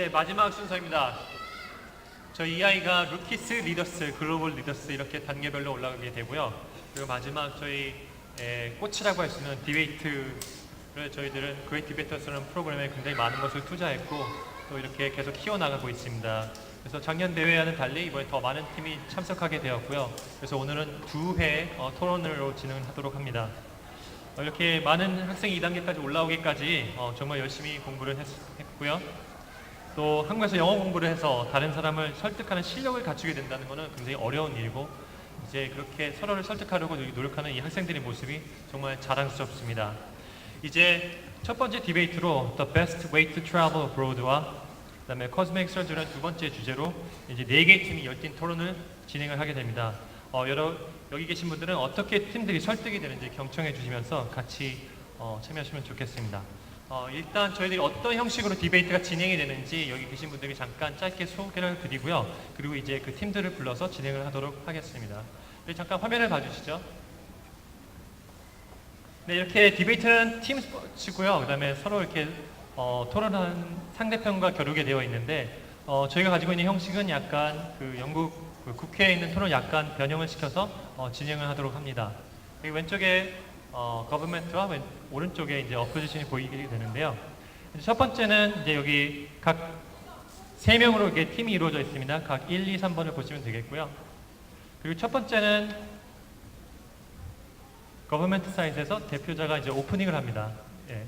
이제 마지막 순서입니다. 저희 EiE가 루키스, 리더스, 글로벌 리더스 이렇게 단계별로 올라가게 되고요. 그리고 마지막 저희 꽃이라고 할 수 있는 디베이트를 저희들은 그레이트 디베이터스라는 프로그램에 굉장히 많은 것을 투자했고 또 이렇게 계속 키워나가고 있습니다. 그래서 작년 대회와는 달리 이번에 더 많은 팀이 참석하게 되었고요. 그래서 오늘은 2회 토론으로 진행하도록 합니다. 이렇게 많은 학생이 2단계까지 올라오기까지 정말 열심히 공부를 했고요. 또 한국에서 영어 공부를 해서 다른 사람을 설득하는 실력을 갖추게 된다는 것은 굉장히 어려운 일이고 이제 그렇게 서로를 설득하려고 노력하는 이 학생들의 모습이 정말 자랑스럽습니다. 이제 첫 번째 디베이트로 The Best Way to Travel Abroad와 그다음에 Cosmic Surgery라는 두 번째 주제로 이제 4개의 팀이 열띤 토론을 진행을 하게 됩니다. 여기 계신 분들은 어떻게 팀들이 설득이 되는지 경청해 주시면서 같이 참여하시면 좋겠습니다. 일단 저희들이 어떤 형식으로 디베이트가 진행이 되는지 여기 계신 분들에게 잠깐 짧게 소개를 드리고요. 그리고 이제 그 팀들을 불러서 진행을 하도록 하겠습니다. 네, 잠깐 화면을 봐주시죠. 네, 이렇게 디베이트는 팀 스포츠고요. 그 다음에 서로 이렇게 토론하는 상대편과 겨루게 되어 있는데 저희가 가지고 있는 형식은 약간 그 영국 국회에 있는 토론을 약간 변형을 시켜서 진행을 하도록 합니다. 여기 왼쪽에 거버먼트와 오른쪽에 이제 어포지션이 보이게 되는데요. 첫 번째는 이제 여기 각 3명으로 이렇게 팀이 이루어져 있습니다. 각 1, 2, 3번을 보시면 되겠고요. 그리고 첫 번째는 거버먼트 사이트에서 대표자가 이제 오프닝을 합니다. 예.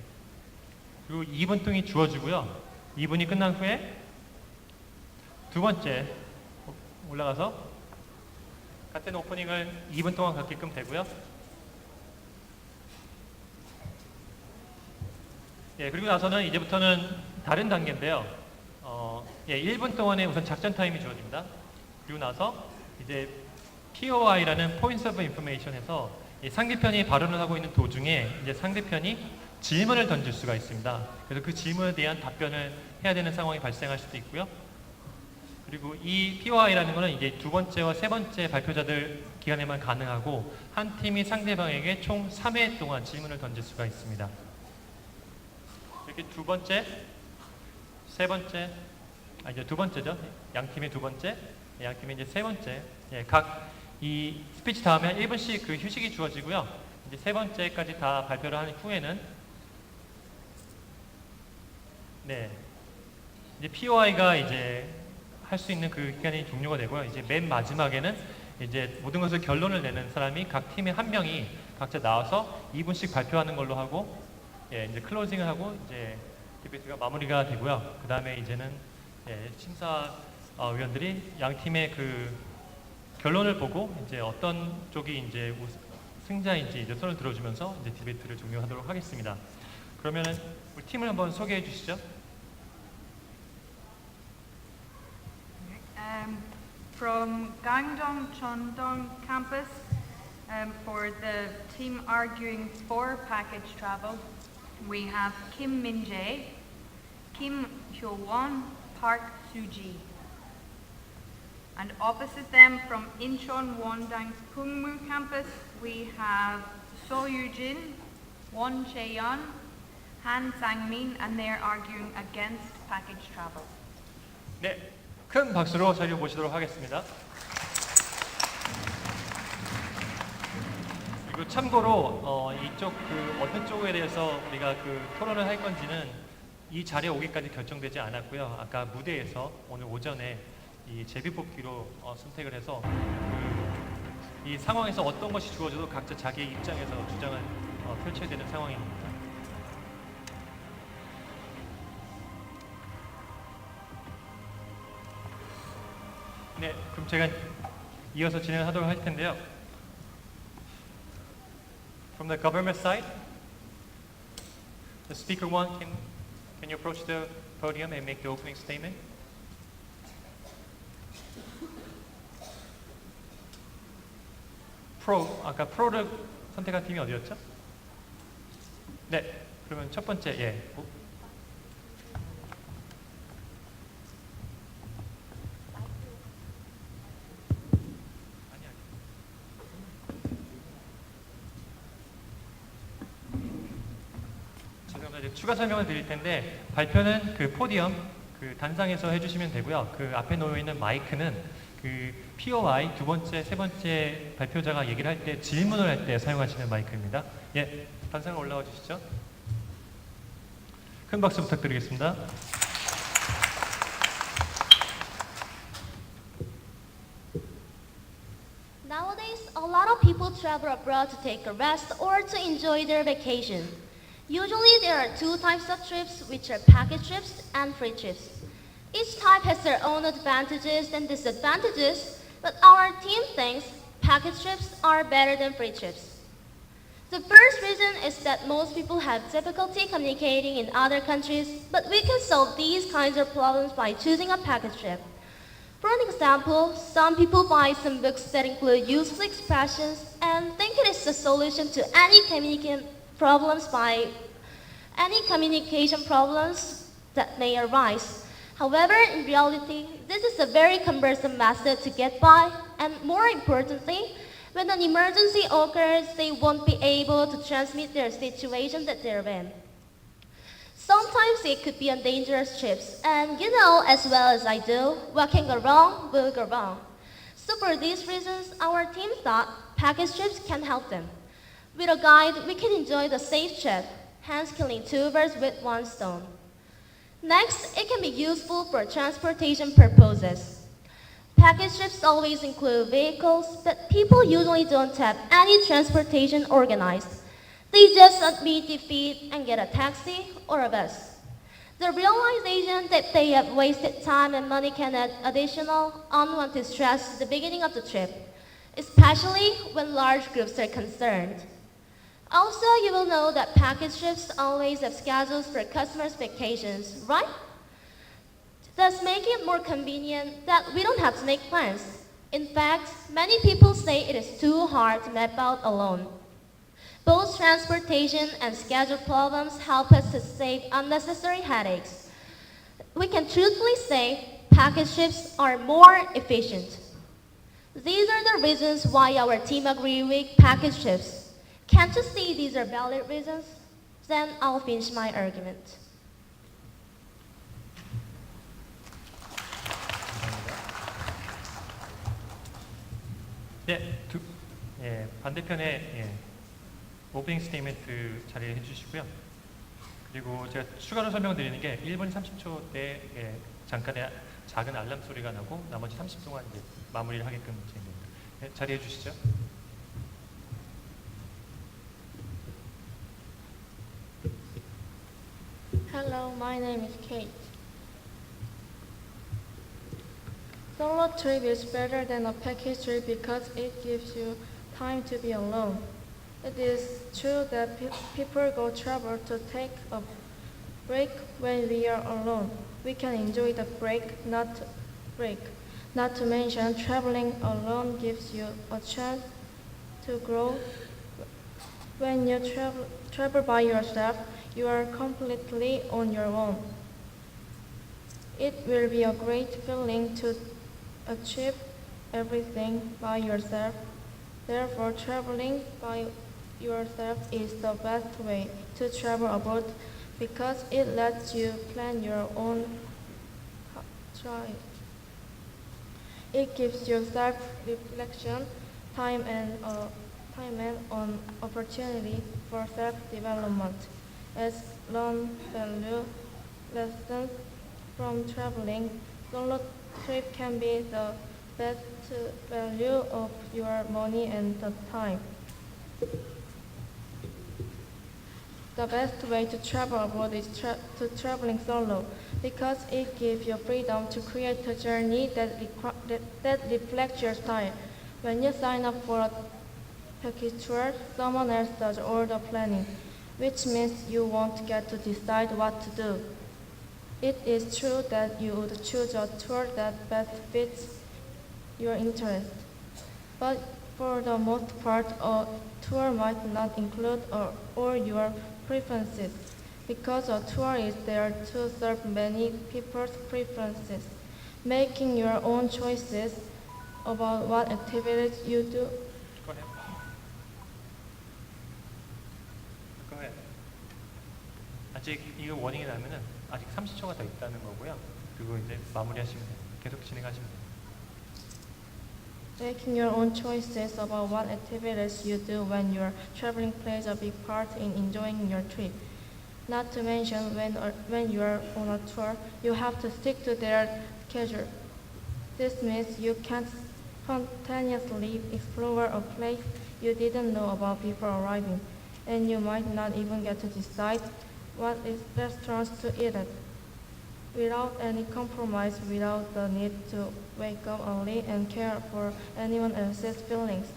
그리고 2분 동이 주어지고요. 2분이 끝난 후에 두 번째 올라가서 같은 오프닝을 2분 동안 갖게끔 되고요. 예, 그리고 나서는 이제부터는 다른 단계인데요. 1분 동안에 우선 작전 타임이 주어집니다. 그리고 나서 이제 POI라는 Points of Information에서 상대편이 발언을 하고 있는 도중에 이제 상대편이 질문을 던질 수가 있습니다. 그래서 그 질문에 대한 답변을 해야 되는 상황이 발생할 수도 있고요. 그리고 이 POI라는 것은 이제 두 번째와 세 번째 발표자들 기간에만 가능하고 한 팀이 상대방에게 총 3회 동안 질문을 던질 수가 있습니다. 이렇게 두 번째, 세 번째, 이제 두 번째죠. 양 팀의 두 번째, 양 팀의 이제 세 번째. 예, 각 이 스피치 다음에 1분씩 그 휴식이 주어지고요. 이제 세 번째까지 다 발표를 한 후에는 네, 이제 POI가 이제 할 수 있는 그 기간이 종료가 되고요. 이제 맨 마지막에는 이제 모든 것을 결론을 내는 사람이 각 팀의 한 명이 각자 나와서 2분씩 발표하는 걸로 하고, 예, 이제 클로징을 하고 이제 디베이트가 마무리가 되고요. 그 다음에 이제는 심사위원들이 양 팀의 그 결론을 보고 이제 어떤 쪽이 이제 승자인지 이제 손을 들어주면서 이제 디베이트를 종료하도록 하겠습니다. 그러면은 우리 팀을 한번 소개해 주시죠. From Gangdong Cheongdong campus, for the team arguing for package travel, we have Kim Min-jae, Kim Hyo-won, Park Soo-ji. And opposite them from Incheon Wondang's Pungmu campus, we have So Yoo-jin, Won Chae-yeon, Han Sang-min, and they're arguing against package travel. 네, 큰 박수로 자리를 모시도록 하겠습니다. 그리고 참고로 이쪽 그 어느 쪽에 대해서 우리가 그 토론을 할 건지는 이 자리에 오기까지 결정되지 않았고요. 아까 무대에서 오늘 오전에 이 제비뽑기로 선택을 해서 이 상황에서 어떤 것이 주어져도 각자 자기의 입장에서 주장을 펼쳐야 되는 상황입니다. 네, 그럼 제가 이어서 진행하도록 할 텐데요. From the government side, the speaker one, can you approach the podium and make the opening statement? 아까 프로를 선택한 팀이 어디였죠? 네, 그러면 첫 번째, 예. 죄송합니다. 추가 설명을 드릴 텐데 발표는 그 포디엄 그 단상에서 해주시면 되고요. 그 앞에 놓여 있는 마이크는 그 POI 두 번째, 세 번째 발표자가 얘기를 할 때 질문을 할 때 사용하시는 마이크입니다. 예, 단상에 올라와 주시죠. 큰 박수 부탁드리겠습니다. Nowadays, a lot of people travel abroad to take a rest or to enjoy their vacation. Usually, there are two types of trips, which are package trips and free trips. Each type has their own advantages and disadvantages, but our team thinks package trips are better than free trips. The first reason is that most people have difficulty communicating in other countries, but we can solve these kinds of problems by choosing a package trip. For an example, some people buy some books that include useful expressions and think it is the solution to any communication problems that may arise. However, in reality, this is a very cumbersome method to get by, and more importantly, when an emergency occurs, they won't be able to transmit their situation that they're in. Sometimes it could be on dangerous trips, and you know as well as I do, what can go wrong will go wrong. So for these reasons, our team thought package trips can help them. With a guide, we can enjoy the safe trip, hence killing two birds with one stone. Next, it can be useful for transportation purposes. Package trips always include vehicles, but people usually don't have any transportation organized. They just meet their feet and get a taxi or a bus. The realization that they have wasted time and money can add additional unwanted stress at the beginning of the trip, especially when large groups are concerned. Also, you will know that package trips always have schedules for customers' vacations, right? Thus making it more convenient that we don't have to make plans. In fact, many people say it is too hard to map out alone. Both transportation and schedule problems help us to save unnecessary headaches. We can truthfully say package trips are more efficient. These are the reasons why our team agree with package trips. Can't you see these are valid reasons? Then I'll finish my argument. 네, 반대편에 오프닝 스테이트먼트 자리해 주시고요. 그리고 제가 추가로 설명드리는 게 1분 30초 때 잠깐의 작은 알람 소리가 나고 나머지 30분 동안 이제 마무리를 하게끔 진행됩니다. 네, 자리해 주시죠. Hello, my name is Kate. Solo trip is better than a package trip because it gives you time to be alone. It is true that people go travel to take a break when we are alone. We can enjoy the break, not break. Not to mention, traveling alone gives you a chance to grow. When you travel by yourself, you are completely on your own. It will be a great feeling to achieve everything by yourself. Therefore, traveling by yourself is the best way to travel abroad because it lets you plan your own trip. It gives you self-reflection, time and an opportunity for self-development. As learn value lessons from traveling, solo trip can be the best value of your money and the time. The best way to travel abroad is traveling solo because it gives you freedom to create a journey that reflects your style. When you sign up for a package tour, someone else does all the planning, which means you won't get to decide what to do. It is true that you would choose a tour that best fits your interest, but for the most part, a tour might not include all your preferences, because a tour is there to serve many people's preferences. Making your own choices about what activities you do. Go ahead. Go ahead. 아직 이거 워닝이 나면은 아직 30초가 더 있다는 거고요. 그리고 이제 마무리하시면 돼요. 계속 진행하시면 돼요. Making your own choices about what activities you do when you're traveling plays a big part in enjoying your trip. Not to mention, when you're on a tour, you have to stick to their schedule. This means you can't spontaneously explore a place you didn't know about before arriving, and you might not even get to decide what restaurants to eat at. Without any compromise, without the need to wake up early and care for anyone else's feelings.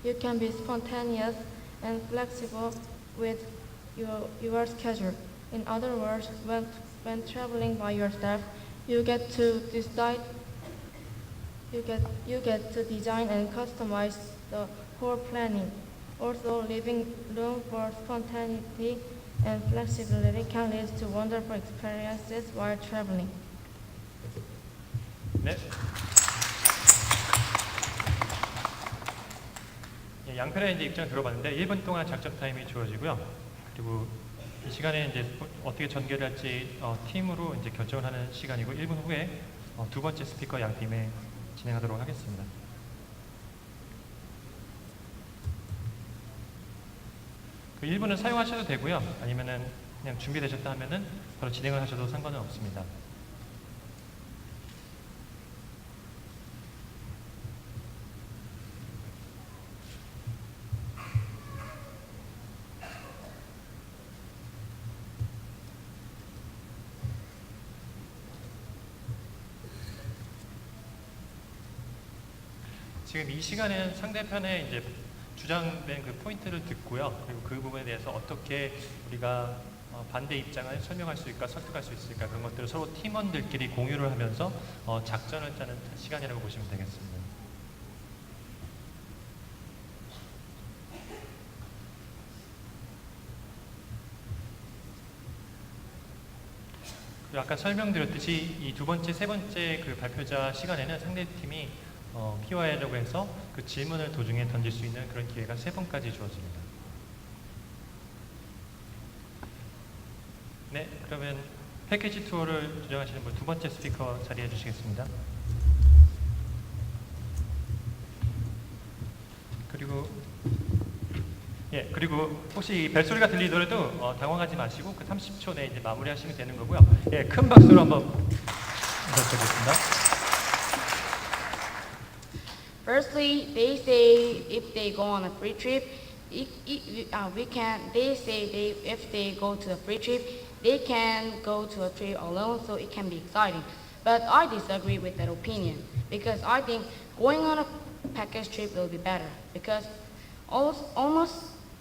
You can be spontaneous and flexible with your schedule. In other words, when traveling by yourself, you get to decide. You get to design and customize the whole planning. Also, leaving room for spontaneity and flexibility can lead to wonderful experiences while traveling. 네. 예, 양편의 이제 입장 들어봤는데 1분 동안 작전 타임이 주어지고요. 그리고 이 시간에 이제 어떻게 전개를 할지 팀으로 이제 결정을 하는 시간이고 1분 후에 두 번째 스피커 양 팀에 진행하도록 하겠습니다. 그 1분은 사용하셔도 되고요. 아니면은 그냥 준비되셨다 하면은 바로 진행을 하셔도 상관은 없습니다. 지금 이 시간에는 상대편의 이제 주장된 그 포인트를 듣고요. 그리고 그 부분에 대해서 어떻게 우리가 반대 입장을 설명할 수 있을까, 설득할 수 있을까 그런 것들을 서로 팀원들끼리 공유를 하면서 작전을 짜는 시간이라고 보시면 되겠습니다. 그리고 아까 설명드렸듯이 이 두 번째, 세 번째 그 발표자 시간에는 상대팀이 Q&A라고 해서 그 질문을 도중에 던질 수 있는 그런 기회가 3번까지 주어집니다. 네, 그러면 패키지 투어를 주장하시는 분 두 번째 스피커 자리해 주시겠습니다. 그리고 혹시 벨소리가 들리더라도 당황하지 마시고 그 30초 내에 이제 마무리하시면 되는 거고요. 예, 큰 박수로 한번 부탁드리겠습니다. Firstly, they say if they go on a free trip, if they go to a free trip, they can go to a trip alone, so it can be exciting. But I disagree with that opinion because I think going on a package trip will be better because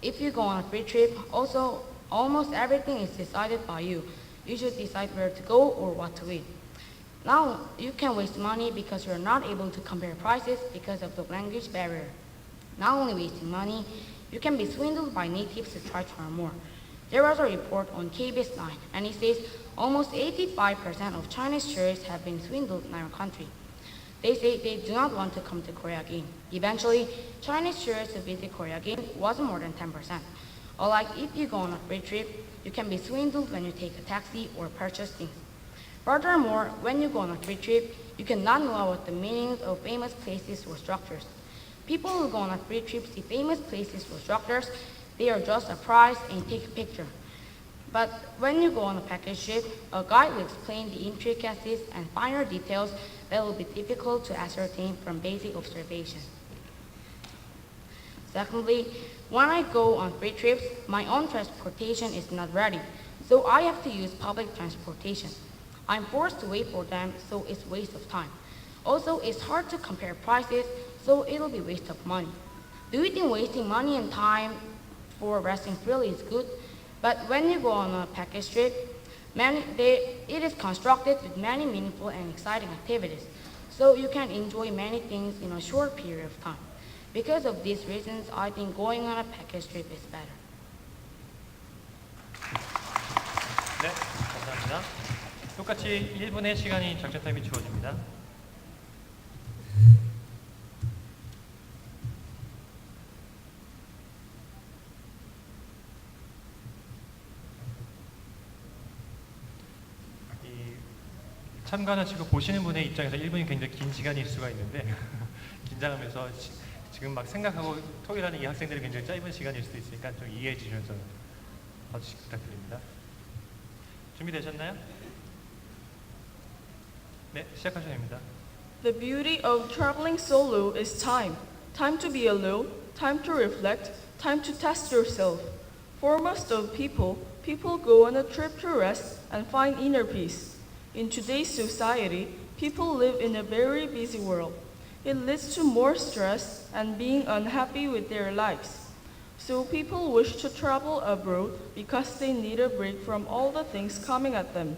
if you go on a free trip, also almost everything is decided by you. You should decide where to go or what to eat. Now, you can waste money because you're not able to compare prices because of the language barrier. Not only wasting money, you can be swindled by natives to try to earn more. There was a report on KBS 9, and it says almost 85% of Chinese tourists have been swindled in our country. They say they do not want to come to Korea again. Eventually, Chinese tourists who visit Korea again wasn't more than 10%. Unlike if you go on a free trip, you can be swindled when you take a taxi or purchase things. Furthermore, when you go on a free trip, you cannot know about the meanings of famous places or structures. People who go on a free trip see famous places or structures, they are just surprised and take a picture. But when you go on a package trip, a guide will explain the intricacies and finer details that will be difficult to ascertain from basic observation. Secondly, when I go on free trips, my own transportation is not ready, so I have to use public transportation. I'm forced to wait for them, so it's waste of time. Also, it's hard to compare prices, so it'll be waste of money. Do you think wasting money and time for resting freely is good? But when you go on a package trip, it is constructed with many meaningful and exciting activities, so you can enjoy many things in a short period of time. Because of these reasons, I think going on a package trip is better. 네, 감사합니다. 똑같이 1분의 시간이 작전 타임이 주어집니다. 참관하시고 보시는 분의 입장에서 1분이 굉장히 긴 시간일 수가 있는데 긴장하면서 지금 막 생각하고 토의하는 이 학생들이 굉장히 짧은 시간일 수도 있으니까 좀 이해해 주셔서 봐주시기 부탁드립니다. 준비되셨나요? 네, 시작하셔야 됩니다. The beauty of traveling solo is time. Time to be alone, time to reflect, time to test yourself. For most of people go on a trip to rest and find inner peace. In today's society, people live in a very busy world. It leads to more stress and being unhappy with their lives. So people wish to travel abroad because they need a break from all the things coming at them.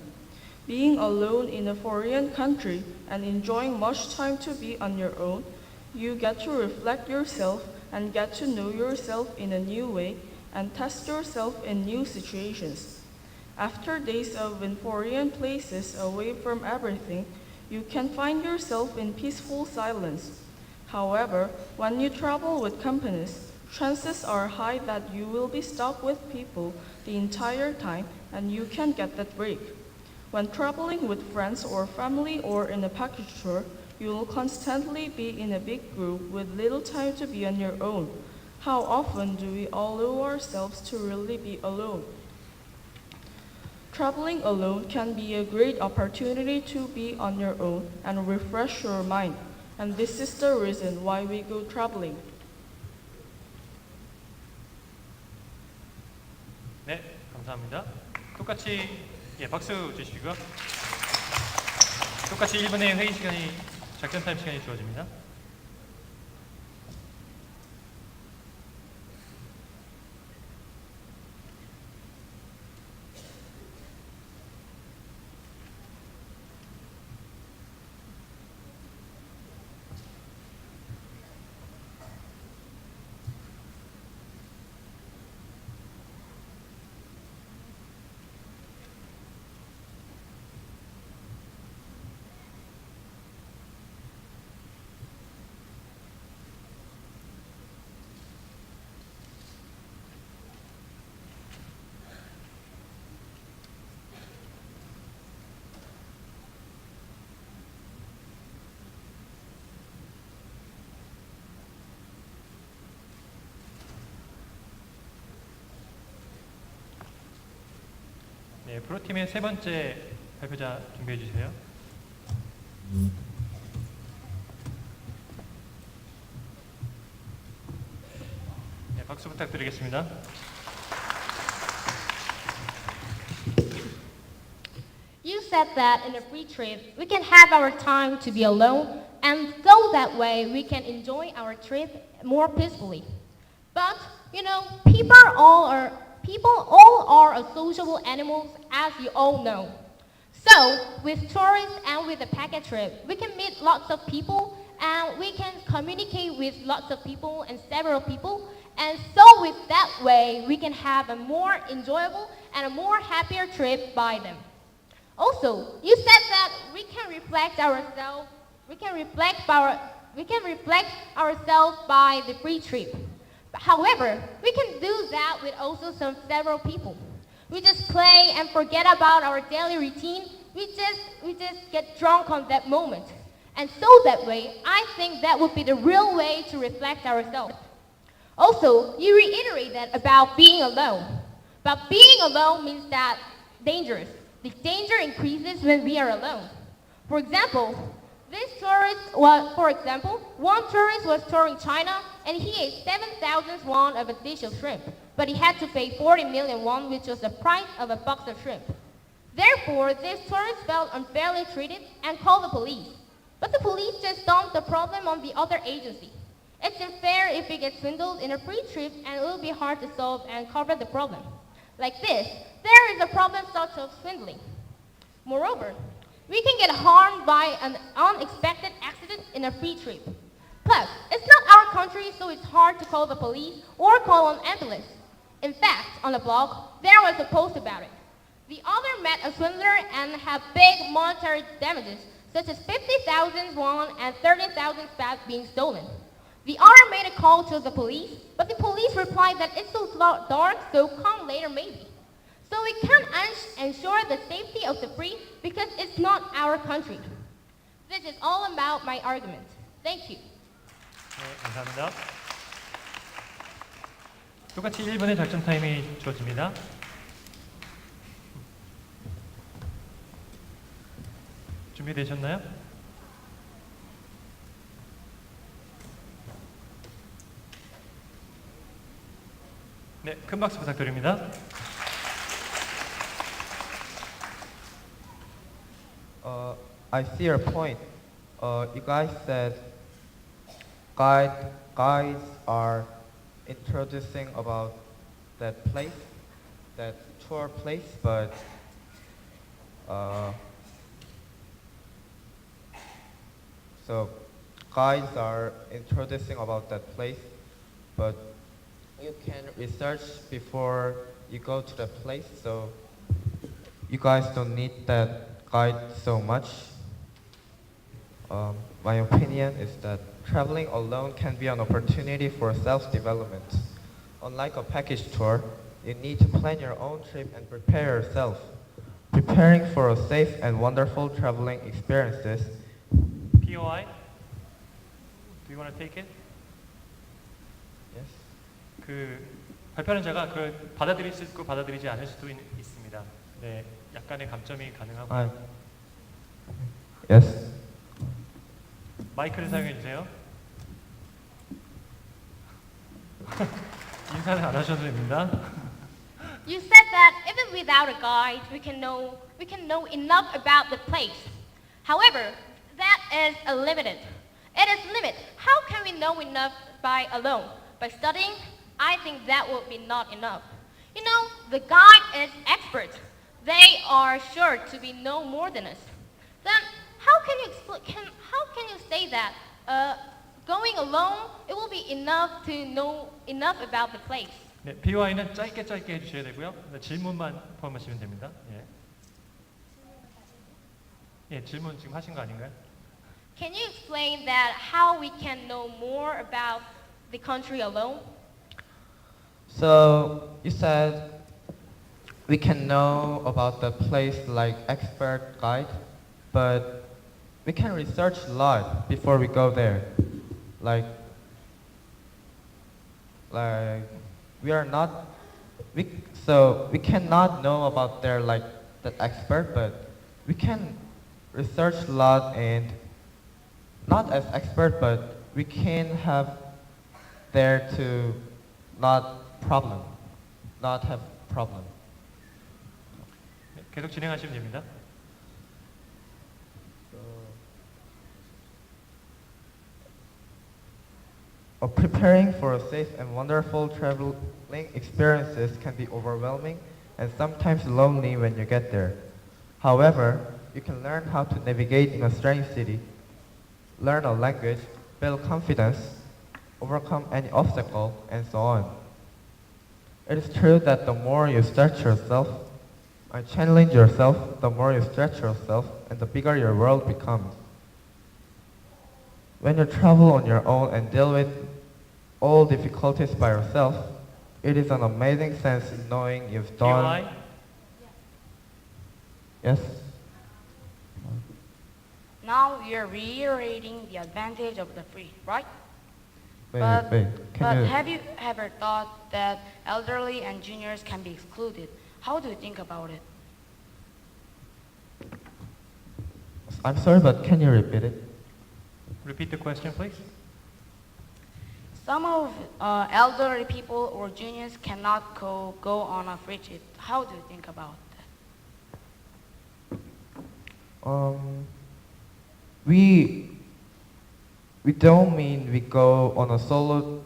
Being alone in a foreign country and enjoying much time to be on your own, you get to reflect yourself and get to know yourself in a new way and test yourself in new situations. After days of in foreign places away from everything, you can find yourself in peaceful silence. However, when you travel with companies, chances are high that you will be stuck with people the entire time and you can't get that break. When traveling with friends or family or in a package tour, you will constantly be in a big group with little time to be on your own. How often do we allow ourselves to really be alone? Traveling alone can be a great opportunity to be on your own and refresh your mind. And this is the reason why we go traveling. 네, 감사합니다. 똑같이 박수 주시고요. 똑같이 1분의 회의 시간이 작전 타임 시간이 주어집니다. 네, 프로팀의 세 번째 발표자 준비해 주세요. 네, 박수 부탁드리겠습니다. You said that in a free trip, we can have our time to be alone, and so that way we can enjoy our trip more peacefully. But, you know, people all are a sociable animals, as you all know. So, with tourists and with a package trip, we can meet lots of people, and we can communicate with lots of people and several people, and so with that way, we can have a more enjoyable and a more happier trip by them. Also, you said that we can reflect ourselves by the free trip. However, we can do that with also several people. We just play and forget about our daily routine. We just get drunk on that moment. And so that way, I think that would be the real way to reflect ourselves. Also, you reiterate that about being alone. But being alone means that dangerous. The danger increases when we are alone. For example, one tourist was touring China and he ate 7,000 won of a dish of shrimp, but he had to pay 40 million won, which was the price of a box of shrimp. Therefore, this tourist felt unfairly treated and called the police. But the police just dumped the problem on the other agency. It's unfair if we get swindled in a free trip, and it will be hard to solve and cover the problem. Like this, there is a problem such as swindling. Moreover, we can get harmed by an unexpected accident in a free trip. Plus, it's not our country, so it's hard to call the police or call an ambulance. In fact, on the blog, there was a post about it. The author met a swindler and had big monetary damages, such as 50,000 won and 13,000 baht being stolen. The author made a call to the police, but the police replied that it's so dark, so come later maybe. So we can't ensure the safety of the free because it's not our country. This is all about my argument. Thank you. 네, 감사합니다. 똑같이 1분의 작전 타임이 주어집니다. 준비되셨나요? 네, 큰 박수 부탁드립니다. I see your point. You guys said guys are introducing about that place, that tour place, but so guides are introducing about that place, but you can research before you go to the place, so you guys don't need that guide so much. My opinion is that traveling alone can be an opportunity for self-development. Unlike a package tour, you need to plan your own trip and prepare yourself. Preparing for a safe and wonderful traveling experiences. POI? Do you want to take it? Yes. 그 발표하는 자가 그걸 받아들일 수 있고 받아들이지 않을 수도 있습니다. 네, 약간의 감점이 가능하고. Yes. 마이크를 사용해 주세요. 인사는 안 하셔도 됩니다. You said that even without a guide, we can know enough about the place. However, that is a limited. It is limited. How can we know enough by alone? By studying? I think that would be not enough. You know, the guide is expert. They are sure to be know more than us. Then how can you say that going alone it will be enough to know enough about the place? 네, POI는 짧게 해주셔야 되고요. 네, 질문만 포함하시면 됩니다. 예, 질문 지금 하신 거 아닌가요? Can you explain that how we can know more about the country alone? So you said we can know about the place like expert guide, but we can research a lot before we go there. Like we cannot know about their like the expert, but we can research a lot and not as expert, but we can have there to not have problem. 네, 계속 진행하시면 됩니다. Preparing for a safe and wonderful traveling experiences can be overwhelming and sometimes lonely when you get there. However, you can learn how to navigate in a strange city, learn a language, build confidence, overcome any obstacle, and so on. It is true that the more you stretch yourself and challenge yourself, the more you stretch yourself and the bigger your world becomes. When you travel on your own and deal with all difficulties by yourself, it is an amazing sense knowing you've done... POI? Yes? Now you're reiterating the advantage of the free, right? Wait. But have you ever thought that elderly and juniors can be excluded? How do you think about it? I'm sorry, but can you repeat it? Repeat the question, please. Some of elderly people or juniors cannot go on a free trip. How do you think about that? We don't mean we go on a solo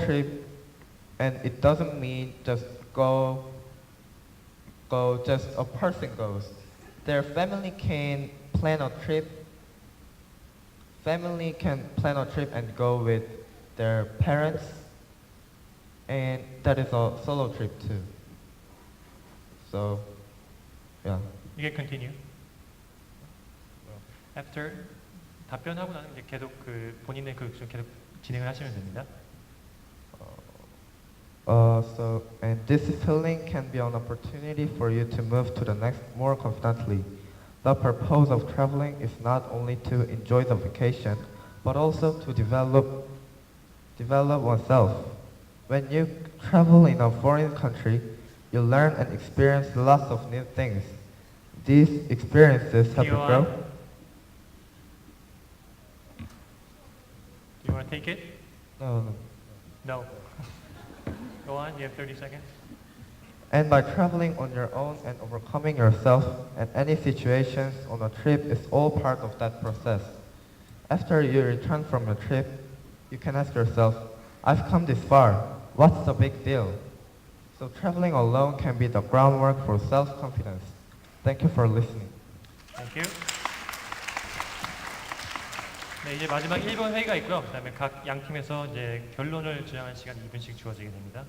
trip, and it doesn't mean just just a person goes. Their family can plan a trip. Family can plan a trip and go with their parents, and that is a solo trip too. So, yeah. You can continue. After 답변하고 나면 이제 계속 그 본인의 그 계속 진행을 하시면 됩니다. And this feeling can be an opportunity for you to move to the next more confidently. The purpose of traveling is not only to enjoy the vacation, but also to develop oneself. When you travel in a foreign country, you learn and experience lots of new things. These experiences help you grow. Do you want to take it? No, no. No. Go on, you have 30 seconds. And by traveling on your own and overcoming yourself and any situations on a trip is all part of that process. After you return from your trip, you can ask yourself, I've come this far, what's the big deal? So traveling alone can be the groundwork for self-confidence. Thank you for listening. Thank you. 네, 이제 마지막 1번 회의가 있고요. 그다음에 각 양 팀에서 이제 결론을 주장할 시간 2분씩 주어지게 됩니다.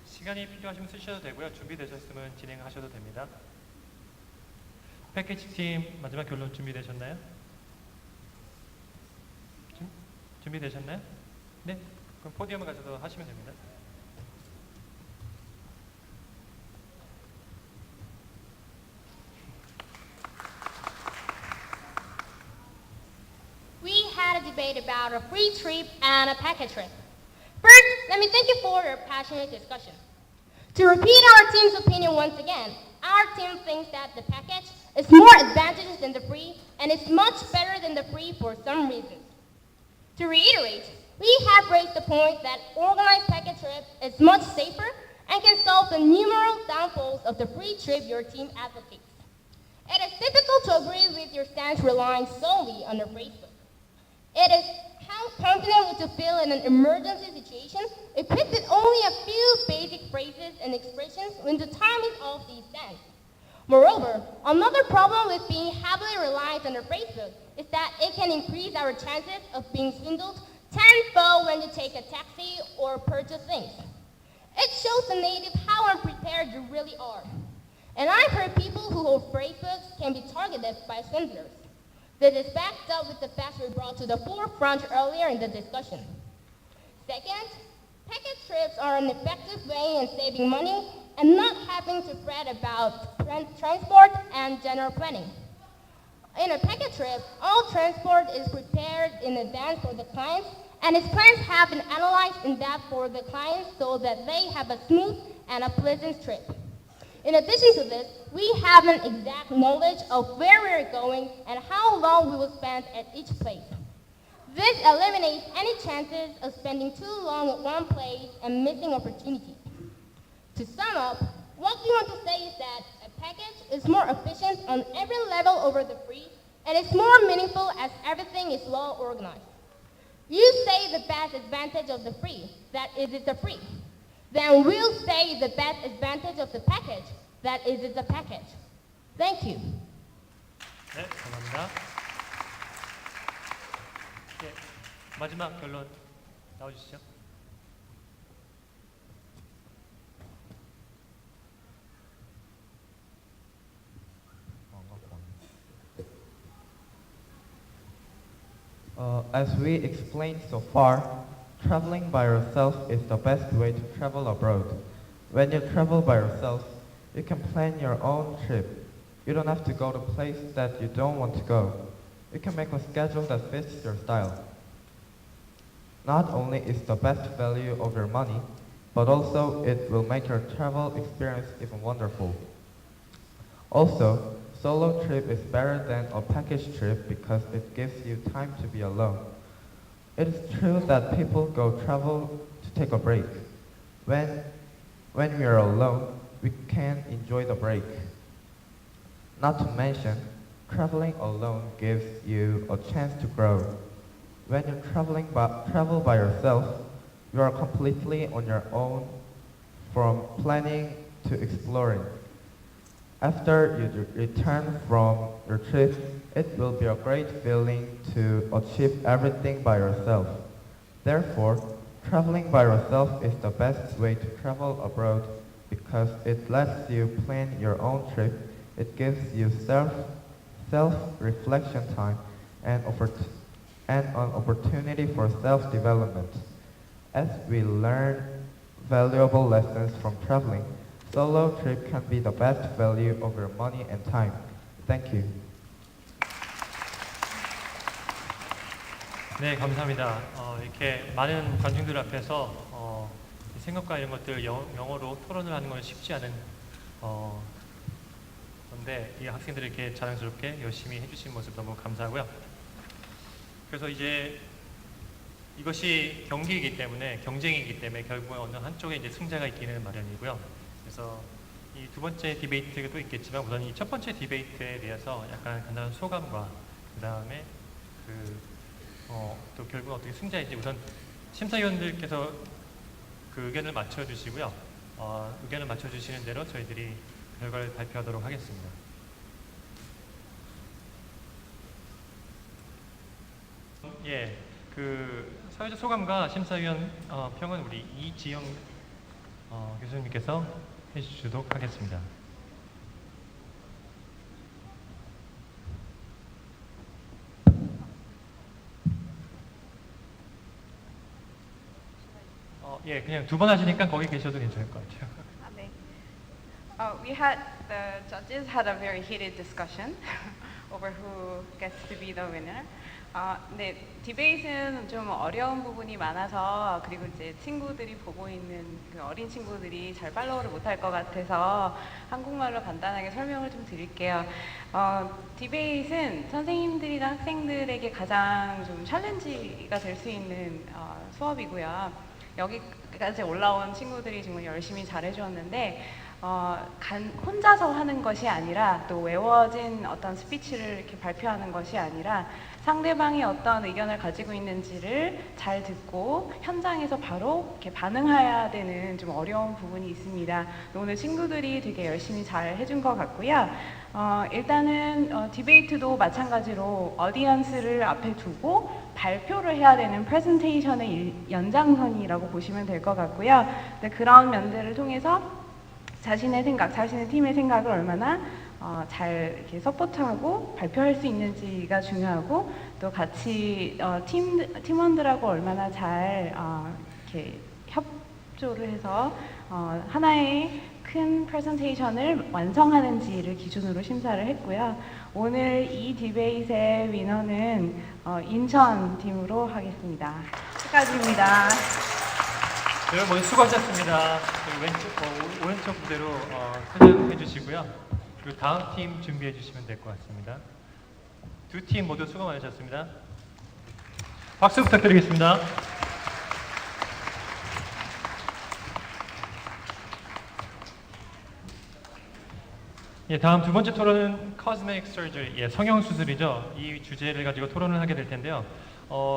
시간이 필요하시면 쓰셔도 되고요. 준비되셨으면 진행하셔도 됩니다. 패키지 팀 마지막 결론 준비되셨나요? 준비되셨나요? 네. 그럼 포디움에 가셔서 하시면 됩니다. We had a debate about a free trip and a package trip. First, let me thank you for your passionate discussion. To repeat our team's opinion once again, our team thinks that the package is more advantageous than the free and is much better than the free for some reasons. To reiterate, we have raised the point that organized package trip is much safer and can solve the numerous downfalls of the free trip your team advocates. It is difficult to agree with your stance relying solely on the phrasebook. It is how confident would you feel in an emergency situation equipped with only a few basic phrases and expressions when the time is of these stands. Moreover, another problem with being heavily reliant on the phrasebook is that it can increase our chances of being swindled tenfold when you take a taxi or purchase things. It shows the native how unprepared you really are. And I've heard people who hold phrasebooks can be targeted by swindlers. This is backed up with the facts we brought to the forefront earlier in the discussion. Second, package trips are an effective way in saving money and not having to fret about transport and general planning. In a package trip, all transport is prepared in advance for the clients, and its plans have been analyzed in depth for the clients so that they have a smooth and a pleasant trip. In addition to this, we have an exact knowledge of where we are going and how long we will spend at each place. This eliminates any chances of spending too long at one place and missing opportunities. To sum up, what we want to say is that a package is more efficient on every level over the free, and it's more meaningful as everything is well organized. You say the best advantage of the free, that is it's a free. Then we'll say the best advantage of the package, that is it's a package. Thank you. 네, 감사합니다. 예, 마지막 결론 나와주시죠. As we explained so far, traveling by yourself is the best way to travel abroad. When you travel by yourself, you can plan your own trip. You don't have to go to places that you don't want to go. You can make a schedule that fits your style. Not only is the best value of your money, but also it will make your travel experience even wonderful. Also, solo trip is better than a package trip because it gives you time to be alone. It is true that people go travel to take a break. When we are alone, we can enjoy the break. Not to mention, traveling alone gives you a chance to grow. When you travel by yourself, you are completely on your own from planning to exploring. After you return from your trip, it will be a great feeling to achieve everything by yourself. Therefore, traveling by yourself is the best way to travel abroad because it lets you plan your own trip. It gives you self-reflection time and an opportunity for self-development. As we learn valuable lessons from traveling, solo trip can be the best value of your money and time. Thank you. 네, 감사합니다. 이렇게 많은 관중들 앞에서 생각과 이런 것들 영어로 토론을 하는 건 쉽지 않은 건데 이 학생들이 이렇게 자랑스럽게 열심히 해주신 모습 너무 감사하고요. 그래서 이제 이것이 경기이기 때문에 경쟁이기 때문에 결국은 어느 한쪽에 이제 승자가 있기는 마련이고요. 그래서 이 두 번째 디베이트도 있겠지만 우선 이 첫 번째 디베이트에 대해서 약간 간단한 소감과 그 다음에 또 결국 어떻게 승자인지 우선 심사위원들께서 그 의견을 맞춰주시고요. 의견을 맞춰주시는 대로 저희들이 결과를 발표하도록 하겠습니다. 예, 그 사회적 소감과 심사위원 평은 우리 이지영 교수님께서 해주시도록 하겠습니다. 예, 그냥 두 번 하시니까 거기 계셔도 괜찮을 것 같아요. The judges had a very heated discussion over who gets to be the winner. 네, 디베이트는 좀 어려운 부분이 많아서 그리고 이제 친구들이 보고 있는 그 어린 친구들이 잘 팔로우를 못할 것 같아서 한국말로 간단하게 설명을 좀 드릴게요. 디베이트는 선생님들이나 학생들에게 가장 좀 챌린지가 될 수 있는 수업이고요. 여기까지 올라온 친구들이 정말 열심히 잘해주었는데 혼자서 하는 것이 아니라 또 외워진 어떤 스피치를 이렇게 발표하는 것이 아니라 상대방이 어떤 의견을 가지고 있는지를 잘 듣고 현장에서 바로 이렇게 반응해야 되는 좀 어려운 부분이 있습니다. 오늘 친구들이 되게 열심히 잘 해준 것 같고요. 일단은 디베이트도 마찬가지로 어디언스를 앞에 두고 발표를 해야 되는 프레젠테이션의 연장선이라고 보시면 될 것 같고요. 그런 면들을 통해서 자신의 생각, 자신의 팀의 생각을 얼마나 잘 이렇게 서포트하고 발표할 수 있는지가 중요하고 또 같이 팀원들하고 얼마나 잘 이렇게 협조를 해서 하나의 큰 프레젠테이션을 완성하는지를 기준으로 심사를 했고요. 오늘 이 디베이트의 위너는 인천 팀으로 하겠습니다. 축하드립니다. 여러분 모두 수고하셨습니다. 오른쪽 무대로 퇴장해 주시고요. 그리고 다음 팀 준비해 주시면 될 것 같습니다. 두 팀 모두 수고 많으셨습니다. 박수 부탁드리겠습니다. 예, 다음 두 번째 토론은 Cosmetic Surgery, 예, 성형수술이죠. 이 주제를 가지고 토론을 하게 될 텐데요.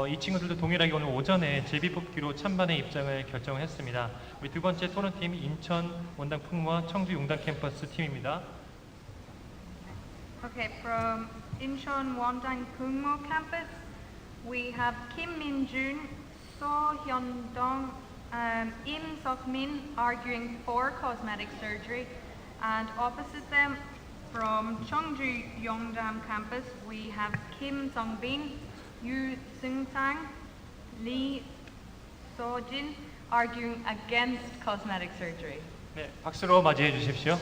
이 친구들도 동일하게 오늘 오전에 제비뽑기로 찬반의 입장을 결정을 했습니다. 우리 두 번째 토론팀 인천 원당 풍무와 청주 용당 캠퍼스 팀입니다. Okay, from Incheon Wondang Pungmo campus, we have Kim Min-jun, So Hyun-dong, Im Sok-min arguing for cosmetic surgery, and opposite them, from Cheongju Yongdam campus, we have Kim Sung-bin, Yu Seung-sang, Lee So-jin arguing against cosmetic surgery. 네, 박수로 맞이해 주십시오.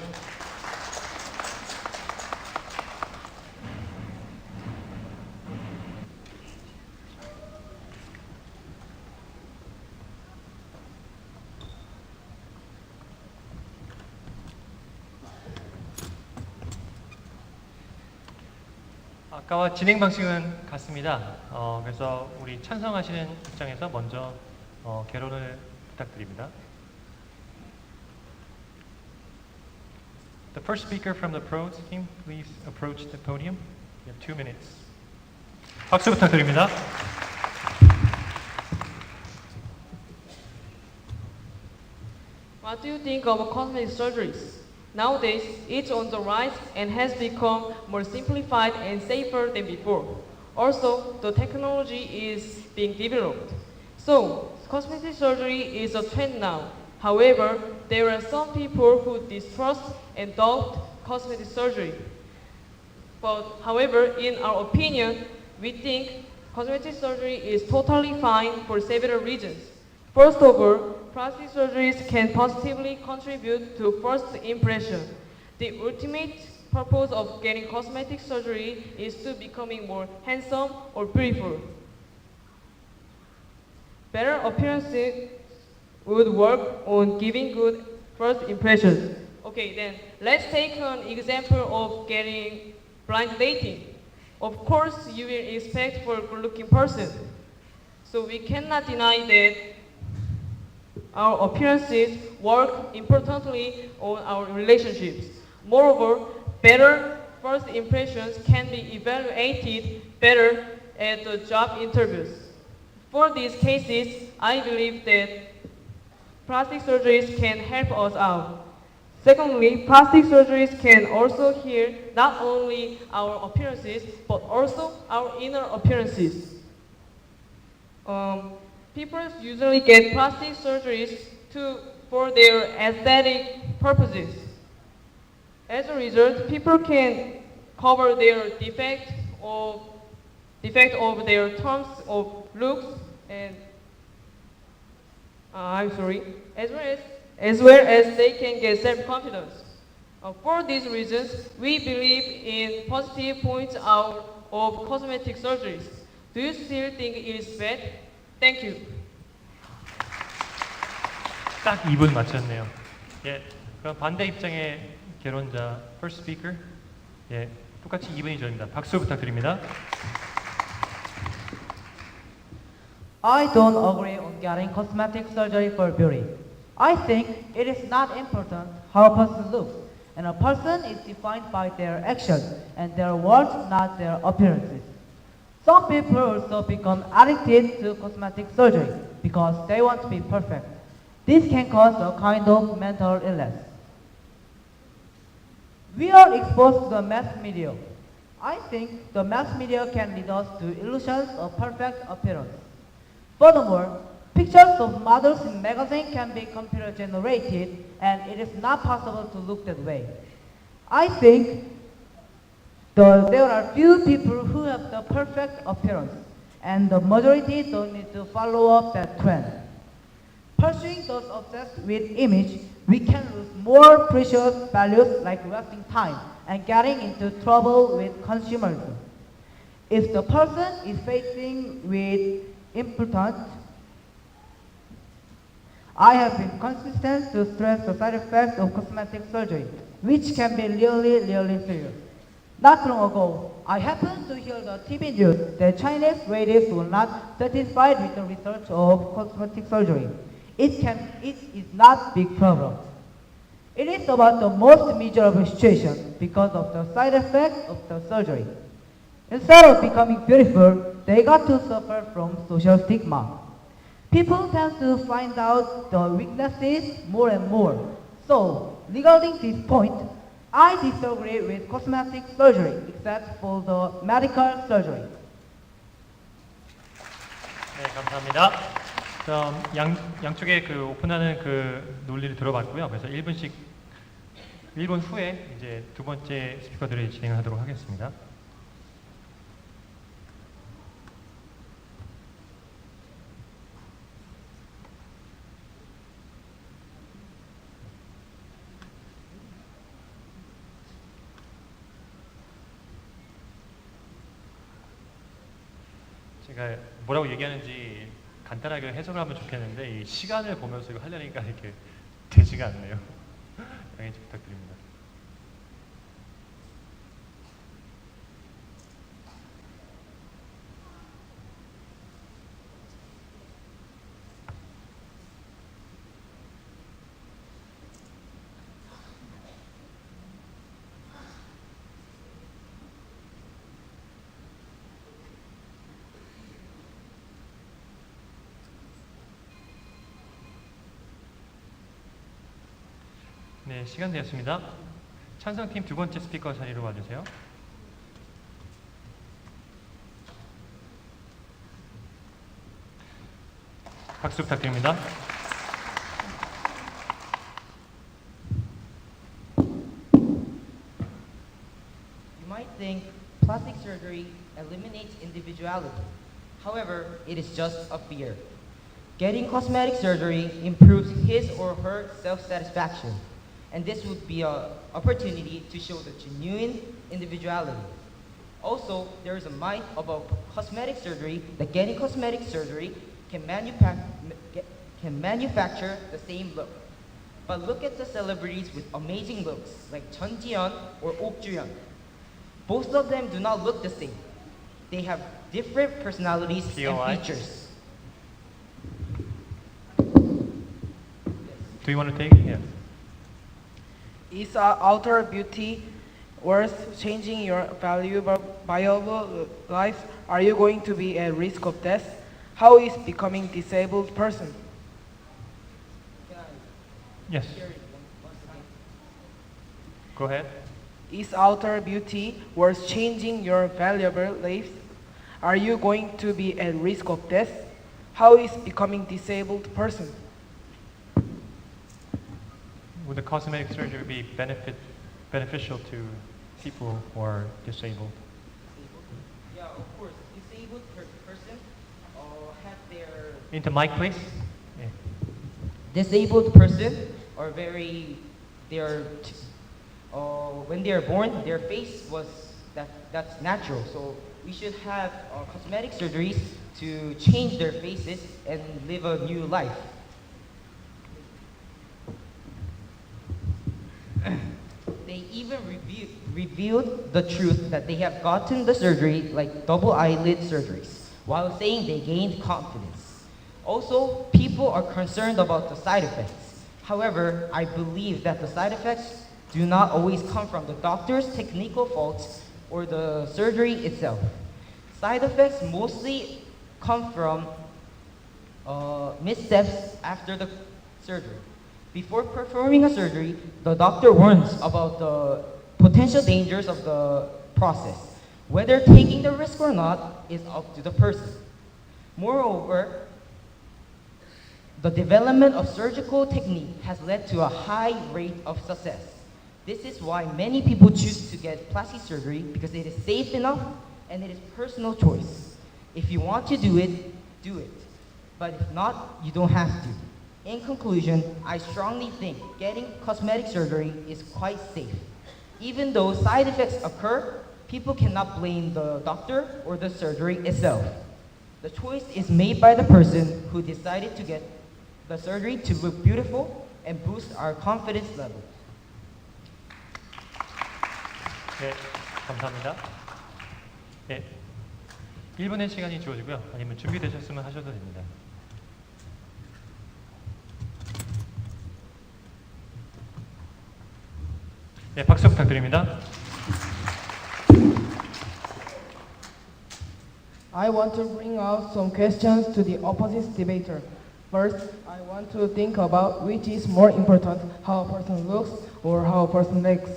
아까와 진행 방식은 같습니다. 그래서 우리 찬성하시는 입장에서 먼저 개론을 부탁드립니다. The first speaker from the pro team, please approach the podium. You have 2 minutes. 박수 부탁드립니다. What do you think of cosmetic surgeries? Nowadays, it's on the rise and has become more simplified and safer than before. Also, the technology is being developed. So, cosmetic surgery is a trend now. However, there are some people who distrust and doubt cosmetic surgery. But, however, in our opinion, we think cosmetic surgery is totally fine for several reasons. First of all, plastic surgeries can positively contribute to first impression. The ultimate purpose of getting cosmetic surgery is to becoming more handsome or beautiful. Better appearances would work on giving good first impressions. Okay, then let's take an example of getting blind dating. Of course, you will expect for a good-looking person. So we cannot deny that our appearances work importantly on our relationships. Moreover, better first impressions can be evaluated better at the job interviews. For these cases, I believe that plastic surgeries can help us out. Secondly, plastic surgeries can also heal not only our appearances, but also our inner appearances. People usually get plastic surgeries for their aesthetic purposes. As a result, people can cover their defect of their terms of looks and as well as they can get self-confidence. For these reasons, we believe in positive points out of cosmetic surgeries. Do you still think it is bad? Thank you. 딱 2분 맞췄네요. 예, 그럼 반대 입장의 개론자 first speaker. 예, 똑같이 2분이 전입니다. 박수 부탁드립니다. I don't agree on getting cosmetic surgery for beauty. I think it is not important how a person looks, and a person is defined by their actions and their words, not their appearances. Some people also become addicted to cosmetic surgery because they want to be perfect. This can cause a kind of mental illness. We are exposed to the mass media. I think the mass media can lead us to illusions of perfect appearance. Furthermore, pictures of models in magazines can be computer generated, and it is not possible to look that way. I think there are few people who have the perfect appearance, and the majority don't need to follow up that trend. Pursuing those obsessed with image, we can lose more precious values like wasting time and getting into trouble with consumerism. If the person is facing with impotent, I have been consistent to stress the side effects of cosmetic surgery, which can be really serious. Not long ago, I happened to hear the TV news that Chinese ladies were not satisfied with the research of cosmetic surgery. It is not big problem. It is about the most miserable situation because of the side effects of the surgery. Instead of becoming beautiful, they got to suffer from social stigma. People tend to find out the weaknesses more and more. So, regarding this point, I disagree with cosmetic surgery except for the medical surgery. 네, 감사합니다. 그럼 양쪽에 그 오픈하는 그 논리를 들어봤고요. 그래서 1분 후에 이제 두 번째 스피커들이 진행하도록 하겠습니다. 제가 뭐라고 얘기하는지 간단하게 해석을 하면 좋겠는데 이 시간을 보면서 이거 하려니까 이렇게 되지가 않네요. 양해 좀 부탁드립니다. 네, 시간 되었습니다. 찬성팀 두 번째 스피커 자리로 와주세요. 박수 부탁드립니다. You might think plastic surgery eliminates individuality. However, it is just a fear. Getting cosmetic surgery improves his or her self-satisfaction, and this would be an opportunity to show the genuine individuality. Also, there is a myth about cosmetic surgery that getting cosmetic surgery can manufacture the same look. But look at the celebrities with amazing looks, like Chun Ji-yeon or Ok Ju-yeon. Both of them do not look the same. They have different personalities POI. and features. Do you want to take it? Yeah. Is outer beauty worth changing your viable life? Are you going to be at risk of death? How is becoming disabled person? Yes. Go ahead. Is outer beauty worth changing your valuable life? Are you going to be at risk of death? How is becoming disabled person? Would the cosmetic surgery be beneficial to people who are disabled? Yeah, of course. Disabled person have their Into mic, please. Yeah. disabled person are when they are born, their face was that's natural. So we should have cosmetic surgeries to change their faces and live a new life. They even revealed the truth that they have gotten the surgery like double eyelid surgeries while saying they gained confidence. Also, people are concerned about the side effects. However, I believe that the side effects do not always come from the doctor's technical faults or the surgery itself. Side effects mostly come from missteps after the surgery. Before performing a surgery, the doctor warns about the potential dangers of the process. Whether taking the risk or not is up to the person. Moreover, the development of surgical technique has led to a high rate of success. This is why many people choose to get plastic surgery because it is safe enough and it is personal choice. If you want to do it, do it. But if not, you don't have to. In conclusion, I strongly think getting cosmetic surgery is quite safe. Even though side effects occur, people cannot blame the doctor or the surgery itself. The choice is made by the person who decided to get the surgery to look beautiful and boost our confidence level. 네, 감사합니다. 네, 1분의 시간이 주어지고요. 아니면 준비되셨으면 하셔도 됩니다. 네, 박수 부탁드립니다. I want to bring out some questions to the opposite debater. First, I want to think about which is more important, how a person looks or how a person looks.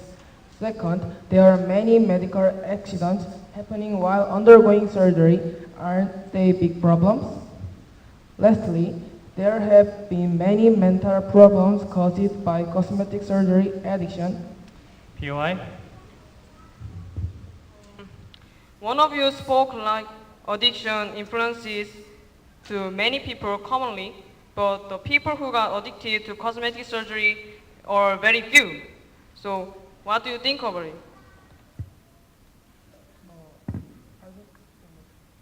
Second, there are many medical accidents happening while undergoing surgery. Aren't they big problems? Lastly, there have been many mental problems caused by cosmetic surgery addiction. POI. One of you spoke like addiction influences to many people commonly, but the people who got addicted to cosmetic surgery are very few. So, what do you think about it?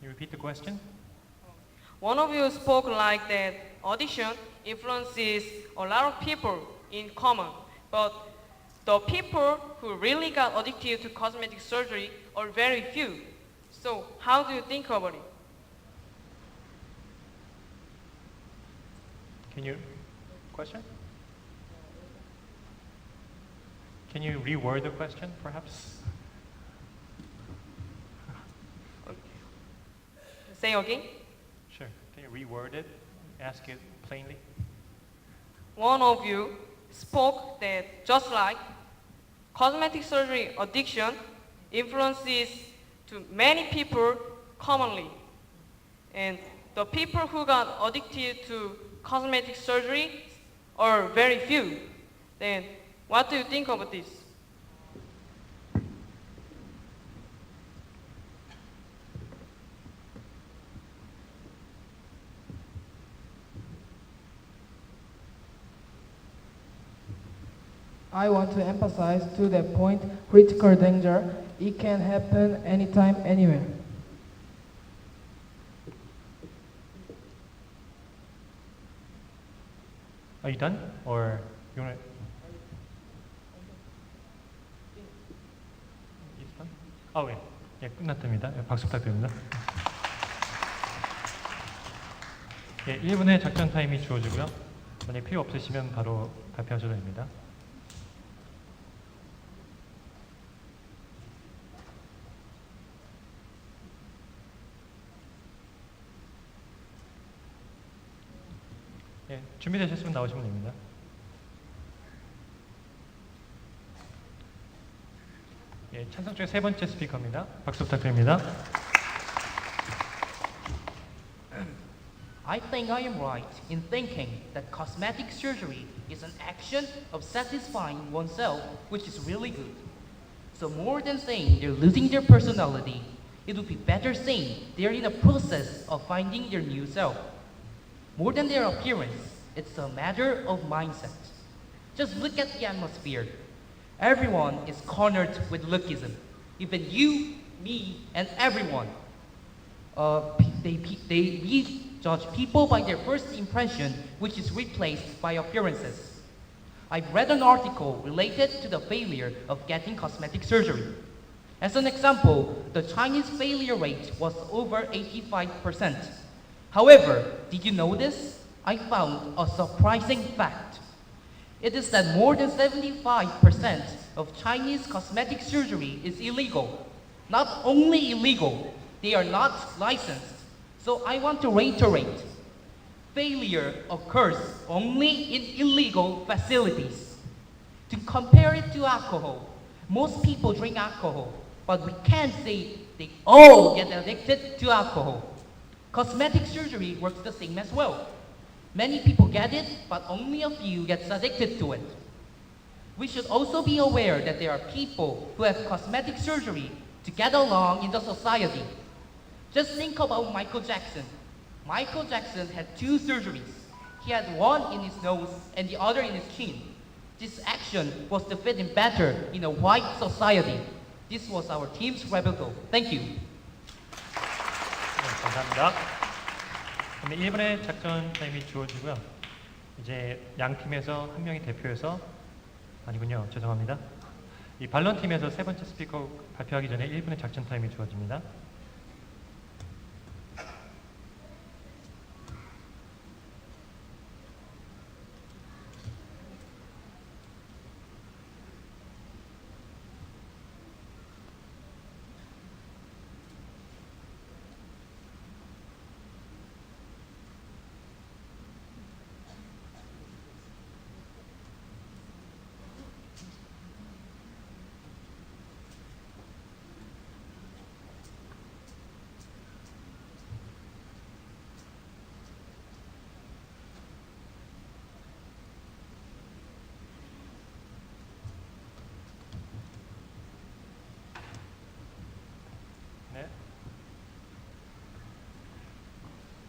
You repeat the question? One of you spoke like that addiction influences a lot of people in common, but the people who really got addicted to cosmetic surgery are very few. So, how do you think about it? Question? Can you reword the question, perhaps? Say again. Sure. Can you reword it? Ask it plainly. One of you spoke that just like cosmetic surgery addiction influences to many people commonly. And the people who got addicted to cosmetic surgery are very few. Then what do you think about this? I want to emphasize to that point critical danger. It can happen anytime, anywhere. Are you done? Or you want to? 예. 예, 끝났답니다. 예, 박수 부탁드립니다. 예, 1분의 작전 타임이 주어지고요. 만약 필요 없으시면 바로 발표하셔도 됩니다. 예, 준비되셨으면 나오시면 됩니다. 예, 찬성 중에 세 번째 스피커입니다. 박수 부탁드립니다. I think I am right in thinking that cosmetic surgery is an action of satisfying oneself, which is really good. So more than saying they're losing their personality, it would be better saying they're in a process of finding their new self. More than their appearance, it's a matter of mindset. Just look at the atmosphere. Everyone is cornered with lookism. Even you, me, and everyone. We judge people by their first impression, which is replaced by appearances. I've read an article related to the failure of getting cosmetic surgery. As an example, the Chinese failure rate was over 85%. However, did you know this? I found a surprising fact. It is that more than 75% of Chinese cosmetic surgery is illegal. Not only illegal, they are not licensed. So I want to reiterate, failure occurs only in illegal facilities. To compare it to alcohol, most people drink alcohol, but we can't say they all get addicted to alcohol. Cosmetic surgery works the same as well. Many people get it, but only a few gets addicted to it. We should also be aware that there are people who have cosmetic surgery to get along in the society. Just think about Michael Jackson. Michael Jackson had 2 surgeries. He had one in his nose and the other in his chin. This action was to fit him better in a white society. This was our team's rebuttal. Thank you. 네, 감사합니다. 그럼 1분의 작전 타임이 주어지고요. 이제 양 팀에서 한 명이 대표해서 아니군요. 죄송합니다. 이 반론 팀에서 세 번째 스피커 발표하기 전에 1분의 작전 타임이 주어집니다.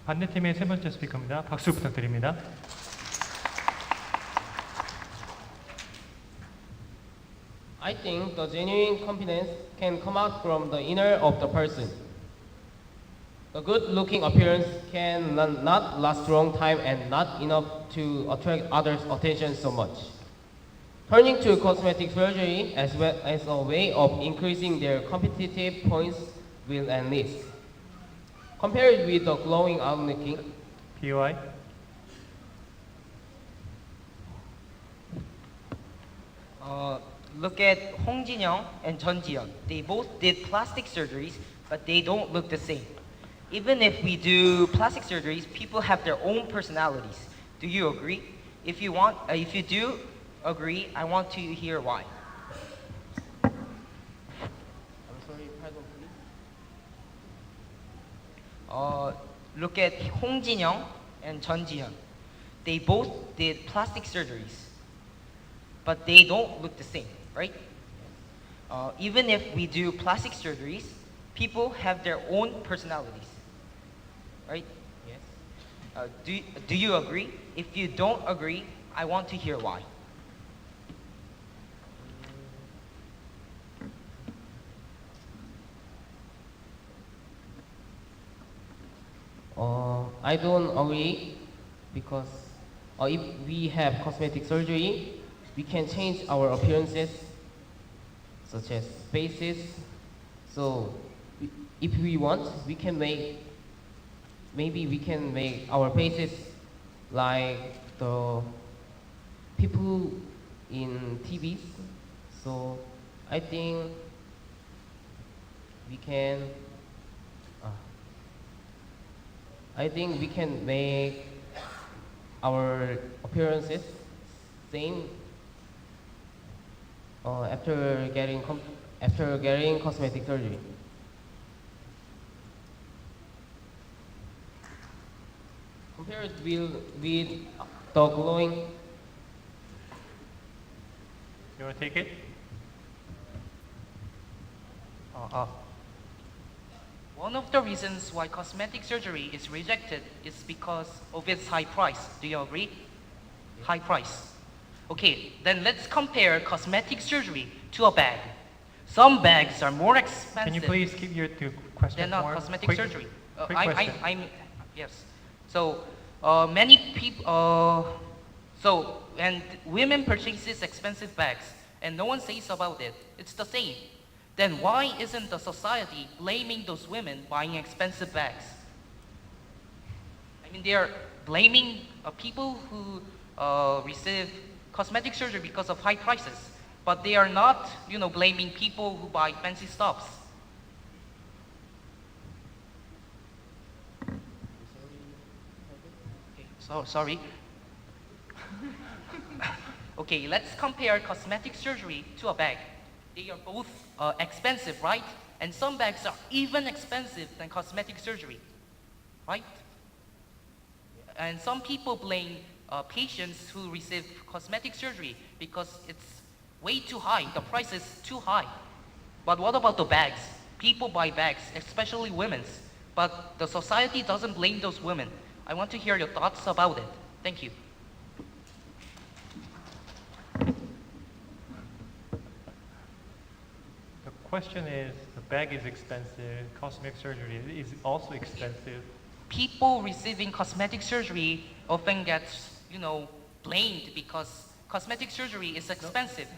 반대팀의 세 번째 스피커입니다. 박수 부탁드립니다. I think the genuine confidence can come out from the inner of the person. The good-looking appearance can not last a long time and not enough to attract others' attention so much. Turning to cosmetic surgery as well as a way of increasing their competitive points will enlist. Compared with the glowing out-looking, POI. Look at Hong Jin-young and Chun Ji-yeon. They both did plastic surgeries, but they don't look the same. Even if we do plastic surgeries, people have their own personalities. Do you agree? If you do, agree, I want to hear why. I'm sorry, pardon, please. Look at Hong Jin-young and Chun Ji-hyun. They both did plastic surgeries, but they don't look the same, right? Even if we do plastic surgeries, people have their own personalities, right? Yes. Do you agree? If you don't agree, I want to hear why. I don't agree because if we have cosmetic surgery, we can change our appearances, such as faces. So, if we want, we can maybe we can make our faces like the people in TVs. So, I think we can. I think we can make our appearances same after getting cosmetic surgery. Compared with the glowing. You want to take it? One of the reasons why cosmetic surgery is rejected is because of its high price. Do you agree? High price. Okay, then let's compare cosmetic surgery to a bag. Some bags are more expensive. Can you please keep your two questions than more cosmetic quick? surgery. Quick question. Yes. So many people. And women purchases expensive bags, and no one says about it. It's the same. Then why isn't the society blaming those women buying expensive bags? I mean, they are blaming people who receive cosmetic surgery because of high prices, but they are not, blaming people who buy fancy stuffs. Okay, so sorry. Okay, let's compare cosmetic surgery to a bag. They are both expensive, right? And some bags are even expensive than cosmetic surgery, right? And some people blame patients who receive cosmetic surgery because it's way too high. The price is too high. But what about the bags? People buy bags, especially women's. But the society doesn't blame those women. I want to hear your thoughts about it. Thank you. The question is, the bag is expensive, cosmetic surgery is also expensive. People receiving cosmetic surgery often gets, blamed because cosmetic surgery is expensive.